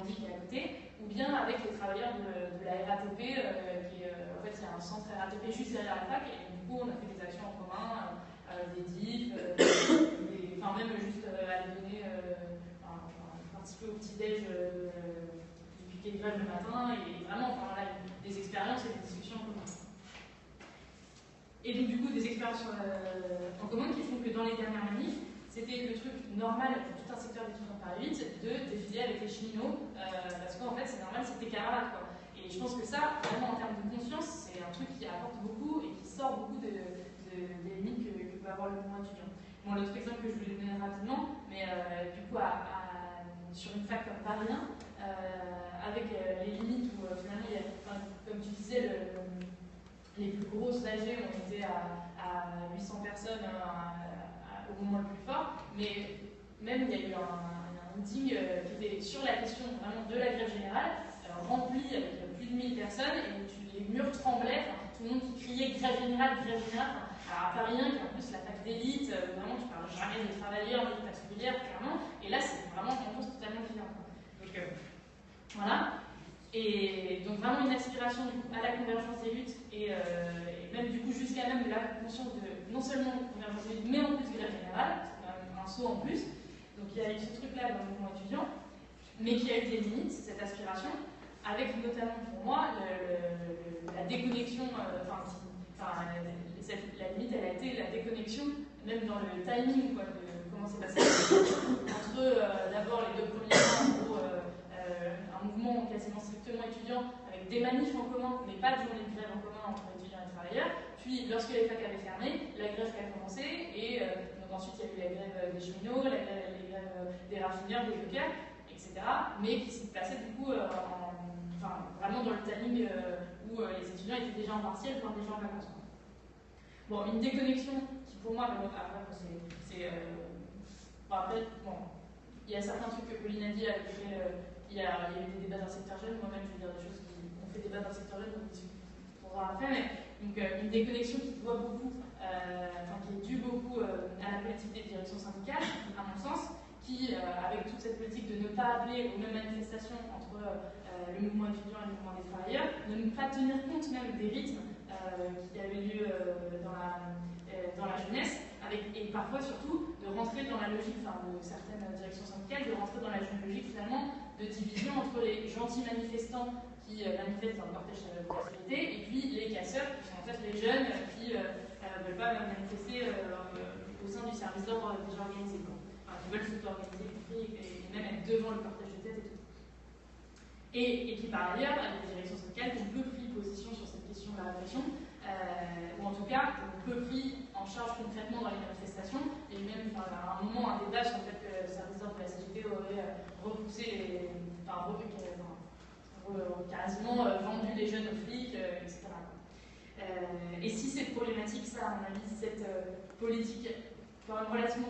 Normandie qui est à côté, ou bien avec les travailleurs de la RATP, qui est, en fait, il y a un centre RATP juste derrière la fac, et du coup, on a fait des actions en commun, des DIF, enfin, même juste aller donner, participer au petit-déj du piquet de grève le matin, et vraiment, enfin, là, des expériences et des discussions en commun. Et donc, du coup, des expériences en commun qui font que dans les dernières manifs, c'était le truc normal pour tout un secteur d'étudiants de Paris 8 de défiler avec les cheminots, parce qu'en fait, c'est normal, c'est tes camarades, quoi. Et je pense que ça, vraiment, en termes de conscience, c'est un truc qui apporte beaucoup et qui sort beaucoup des limites que peut avoir le mouvement étudiant. Bon, l'autre exemple que je voulais donner rapidement, mais du coup, sur une fac comme Paris 1, avec les limites où, finalement, il y a, comme tu disais, les plus grosses AG ont été à 800 personnes au moment le plus fort, mais même il y a eu un meeting qui était sur la question vraiment de la grève générale, rempli avec plus de 1000 personnes, et les murs tremblaient, tout le monde qui criait grève générale, alors à Paris 1, qui est en plus la fac d'élite, vraiment tu parles jamais de travailleurs, de classe ouvrière, clairement, et là c'est vraiment une ambiance totalement différente. Donc voilà. Et donc vraiment une aspiration du coup, à la convergence des luttes et même du coup jusqu'à même la conscience de non seulement convergence des luttes mais en plus grève générale, c'est quand même un saut en plus. Donc il y a eu ce truc-là dans le mouvement étudiant, mais qui a eu des limites, cette aspiration, avec notamment pour moi la déconnexion, la limite elle a été la déconnexion, même dans le timing quoi, de comment c'est passé, entre d'abord les deux premiers mois, en gros, un mouvement quasiment strictement étudiant, avec des manifs en commun, mais pas de journée de grève en commun entre étudiants et travailleurs. Puis, lorsque les facs avaient fermé, la grève a commencé, et donc ensuite il y a eu la grève des cheminots, les grèves des raffineurs, des dockers, etc. Mais qui se passaient du coup vraiment dans le timing où les étudiants étaient déjà en partiel, voire déjà en vacances. Bon, une déconnexion qui pour moi, il y a certains trucs que Pauline a dit avec lesquels il y a eu des débats dans le secteur jeune, moi-même je vais dire des choses qu'on fait débat dans le secteur jeune, on discutera après, mais donc une déconnexion qui doit beaucoup, qui est due beaucoup à la politique des directions syndicales, à mon sens, qui, avec toute cette politique de ne pas appeler aux mêmes manifestations entre le mouvement étudiant et le mouvement des travailleurs, de ne pas tenir compte même des rythmes qui avaient lieu dans la jeunesse, et parfois surtout de rentrer dans la logique, de certaines directions syndicales, de rentrer dans la logique finalement de division entre les gentils manifestants qui manifestent dans le cortège de la société et puis les casseurs qui sont en fait les jeunes qui ne veulent pas manifester au sein du service d'ordre déjà organisé, qui veulent s'auto-organiser et même être devant le cortège de tête et tout. Et qui par ailleurs, avec les directions syndicales, ont peu pris position sur cette question de la répression, ou en tout cas ont peu pris en charge concrètement dans les manifestations, et même à un moment un débat sur le fait que le service d'ordre de la CGT aurait repoussé quasiment vendu les jeunes aux flics, etc. Et si cette problématique, ça, à mon avis, cette politique quand même relativement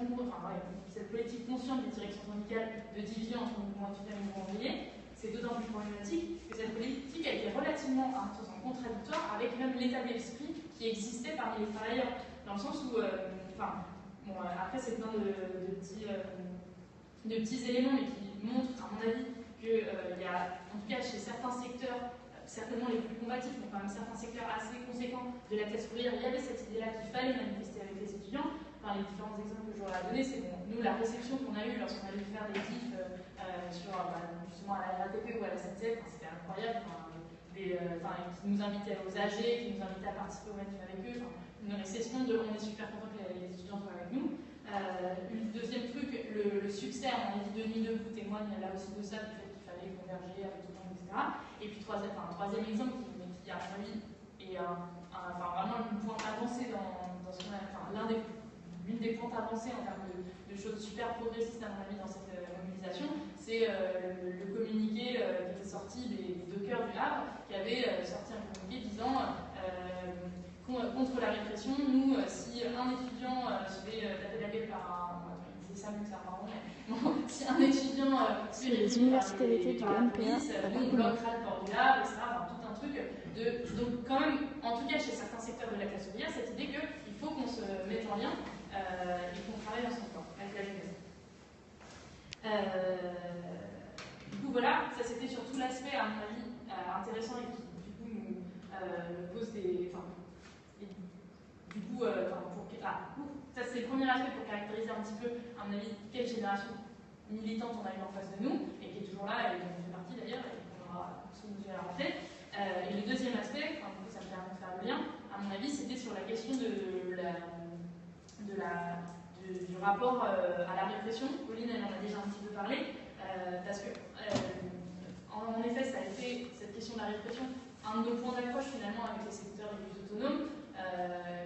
cette politique consciente des directions syndicales de division entre le mouvement étudiant et le mouvement ouvrier, c'est d'autant plus problématique que cette politique a été relativement contradictoire avec même l'état d'esprit qui existait parmi les travailleurs, dans le sens où, après c'est plein de petits éléments, mais qui montrent, à mon avis, qu'il y a, en tout cas chez certains secteurs, certainement les plus combatifs, mais quand même certains secteurs assez conséquents de la classe ouvrière, il y avait cette idée-là qu'il fallait manifester avec les étudiants. Les différents exemples que j'aurais à donner, c'est nous, la réception qu'on a eue lorsqu'on allait faire des DIF justement à la RATP ou à la SNCF, c'était incroyable. Qui nous invitaient aux AG, qui nous invitaient à participer aux manifs avec eux. Une réception on est super content que les étudiants soient avec nous. Le deuxième truc, le succès, à mon avis, de Nuit debout témoigne là aussi de ça, du fait qu'il fallait converger avec tout le monde, etc. Et puis troisième exemple qui à mon avis est vraiment une pointe avancée dans ce qu'on a, l'une des pointes avancées en termes de choses super progressistes à mon avis dans cette mobilisation, c'est le communiqué qui était sorti des dockers du Havre, qui avait sorti un communiqué disant contre la répression, nous, si un étudiant se fait taper la gueule par c'est ça mieux que ça, pardon, mais si un étudiant se fait réprimé par la police, nous on bloquera le port du Havre, etc. Tout un truc donc quand même, en tout cas chez certains secteurs de la classe ouvrière, cette idée qu'il faut qu'on se mette en lien et qu'on travaille ensemble avec la jeunesse. Du coup, voilà, ça c'était sur tout l'aspect, à mon avis, intéressant et qui du coup nous pose des... ça c'est le premier aspect pour caractériser un petit peu, à mon avis, quelle génération militante on a eu en face de nous, et qui est toujours là, et dont on fait partie d'ailleurs, et qu'on aura sans doute à la rentrée. Et le deuxième aspect, du coup ça me permet de faire le lien, à mon avis, c'était sur la question du rapport à la répression. Pauline, elle en a déjà un petit peu parlé, parce que, en effet, ça a été, cette question de la répression, un de nos points d'accroche finalement avec les secteurs les plus autonomes,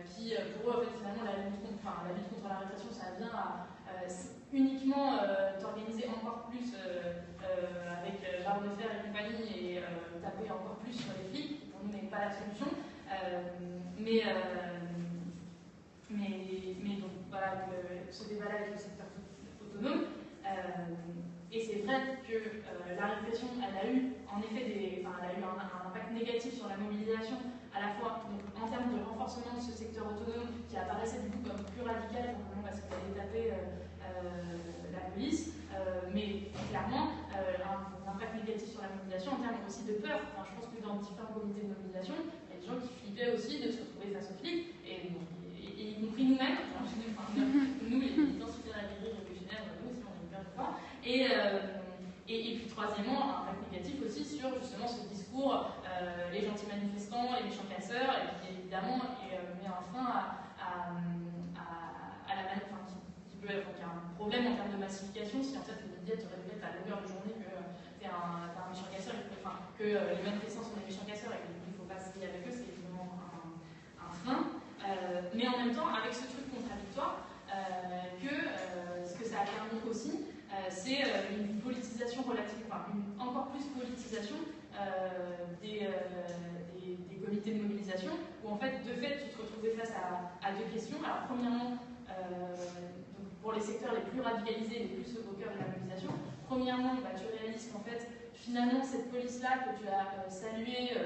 qui, pour eux, en fait, finalement, la lutte contre la répression, ça vient à uniquement d'organiser encore plus avec l'arme de fer et compagnie et taper encore plus sur les flics, qui pour nous n'est pas la solution. Mais donc voilà, ce débat-là avec le secteur autonome. Et c'est vrai que la répression, elle a eu en effet un impact négatif sur la mobilisation, à la fois donc, en termes de renforcement de ce secteur autonome qui apparaissait du coup comme plus radical, simplement parce qu'il allait taper la police, mais clairement un impact négatif sur la mobilisation en termes aussi de peur. Enfin, je pense que dans différents comités de mobilisation, il y a des gens qui flippaient aussi de se retrouver face aux flics, et y compris nous-mêmes, nous les militants citoyens révolutionnaires, nous aussi on a eu peur de quoi. Et puis troisièmement, un impact négatif aussi sur justement ce discours, les gentils manifestants, les méchants casseurs, et qui évidemment met un frein à la manif, qui a un problème en termes de massification si en fait les médias te répètent à longueur de journée que t'es un méchant casseur, que les manifestants sont des méchants casseurs et qu'il ne faut pas se lier avec eux, c'est évidemment un frein. Mais en même temps, avec ce truc contradictoire, ce que ça a permis aussi, c'est une politisation relative, une encore plus politisation des comités de mobilisation, où en fait, de fait, tu te retrouvais face à deux questions. Alors, premièrement, pour les secteurs les plus radicalisés, les plus au cœur de la mobilisation, premièrement, tu réalises qu'en fait, finalement, cette police-là que tu as saluée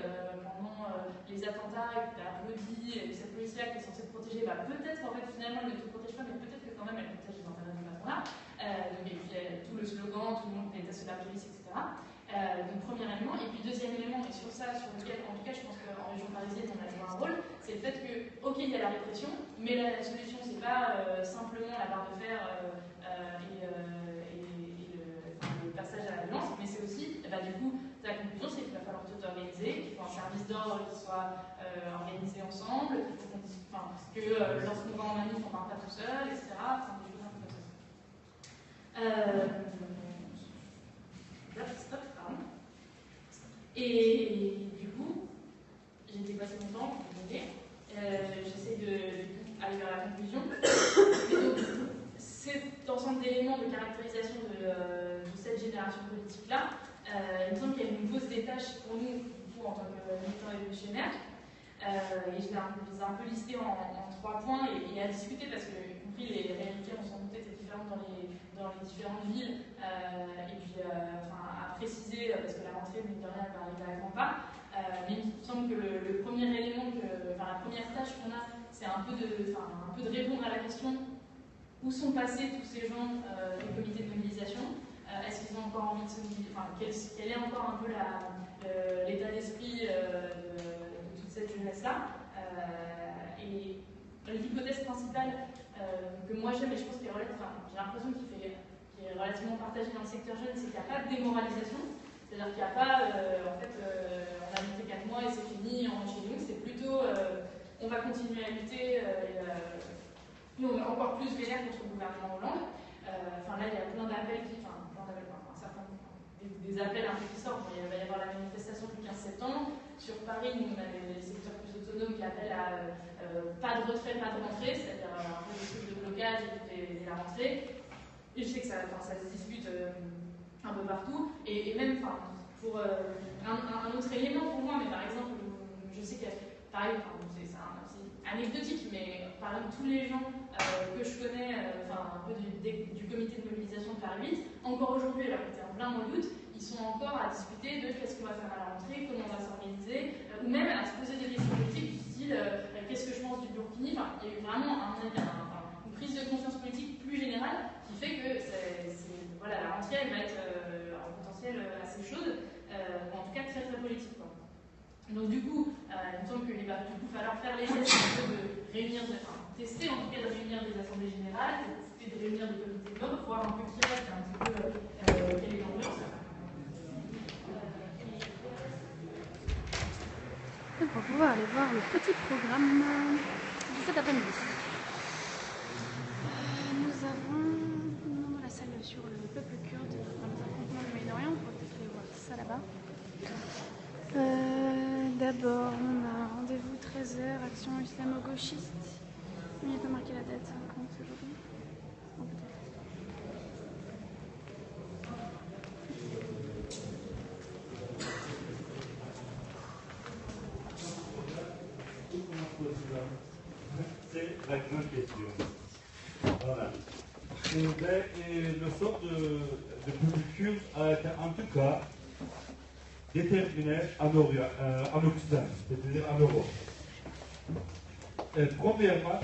pendant les attentats, et que tu as applaudi, et cette police-là qui est censée te protéger, peut-être qu'en fait, finalement, elle ne te protège pas, mais peut-être que quand même, elle protège les intérêts du patronat. Et puis, tout le slogan, tout le monde déteste la police, etc. Donc, premier élément. Et puis, deuxième élément, et sur lequel, en tout cas, je pense qu'en région parisienne, on a joué un rôle, c'est le fait que, ok, il y a la répression, mais la solution, c'est pas simplement la barre de fer et le passage à la violence, mais c'est aussi, du coup, la conclusion, c'est qu'il va falloir tout organiser, qu'il faut un service d'ordre qui soit organisé ensemble, qu'il faut que lorsqu'on va en manif, on ne part pas tout seul, etc. Enfin, des choses un peu comme ça. Stop, pardon. Et du coup, j'ai dépassé mon temps, j'essaie d'aller vers la conclusion. Et donc, cet ensemble d'éléments de caractérisation de cette génération politique-là, il me semble qu'elle nous pose des tâches pour nous, en tant que militants révolutionnaires. Et je les ai un peu listés en 3 points et à discuter parce que, y compris les réalités, on s'en doutait, étaient différentes dans les différentes villes. Et puis, à préciser, parce que la rentrée, mine de rien, elle va arriver à grands pas. Mais il me semble que le premier élément, la première tâche qu'on a, c'est un peu de répondre à la question où sont passés tous ces gens des comités de mobilisation. Est-ce qu'ils ont encore envie de se mobiliser, quel est encore un peu l'état d'esprit de toute cette jeunesse-là. Et l'hypothèse principale que moi j'aime, et je pense qu'elle relève, j'ai l'impression qu'il est relativement partagée dans le secteur jeune, c'est qu'il n'y a pas de démoralisation. C'est-à-dire qu'il n'y a pas, on a lutté 4 mois et c'est fini, on rentre chez nous. C'est plutôt, on va continuer à lutter. Nous, on est encore plus vénère contre le gouvernement Hollande. Là, il y a plein d'appels des appels un peu qui sortent. Il va y avoir la manifestation du 15 septembre. Sur Paris, nous, on a les secteurs plus autonomes qui appellent à pas de retrait, pas de rentrée, c'est-à-dire un peu des trucs de blocage et la rentrée. Et je sais que ça se discute un peu partout. Et même, pour un autre élément pour moi, mais par exemple, je sais que, pareil, c'est anecdotique, mais par exemple, tous les gens que je connais, un peu du comité de mobilisation de Paris 8, encore aujourd'hui, alors qu'on était en plein mois d'août, ils sont encore à discuter de qu'est-ce qu'on va faire à la rentrée, comment on va s'organiser, ou même à se poser des questions politiques du style qu'est-ce que je pense du Burkini. Il y a eu vraiment une prise de conscience politique plus générale qui fait que la rentrée elle va être en potentiel assez Donc du coup, il me semble qu'il va du coup falloir faire les gestes de réunir, tester en tout cas de réunir des assemblées générales, tester de réunir des comités de membres, voir un peu qui reste, un petit peu quelle est l'ambiance. On va pouvoir aller voir le petit programme de cet après-midi. Nous avons la salle sur le peuple kurde dans les affrontements du Moyen-Orient. On pourrait peut-être aller voir ça là-bas. D'abord, on a un rendez-vous 13h, action islamo-gauchiste. Il n'y a pas marqué la date, quand c'est aujourd'hui. Bon, peut-être. C'est la grande question. Voilà. Le sort de public a été en tout cas déterminé en Occident, c'est-à-dire en Europe. Premièrement,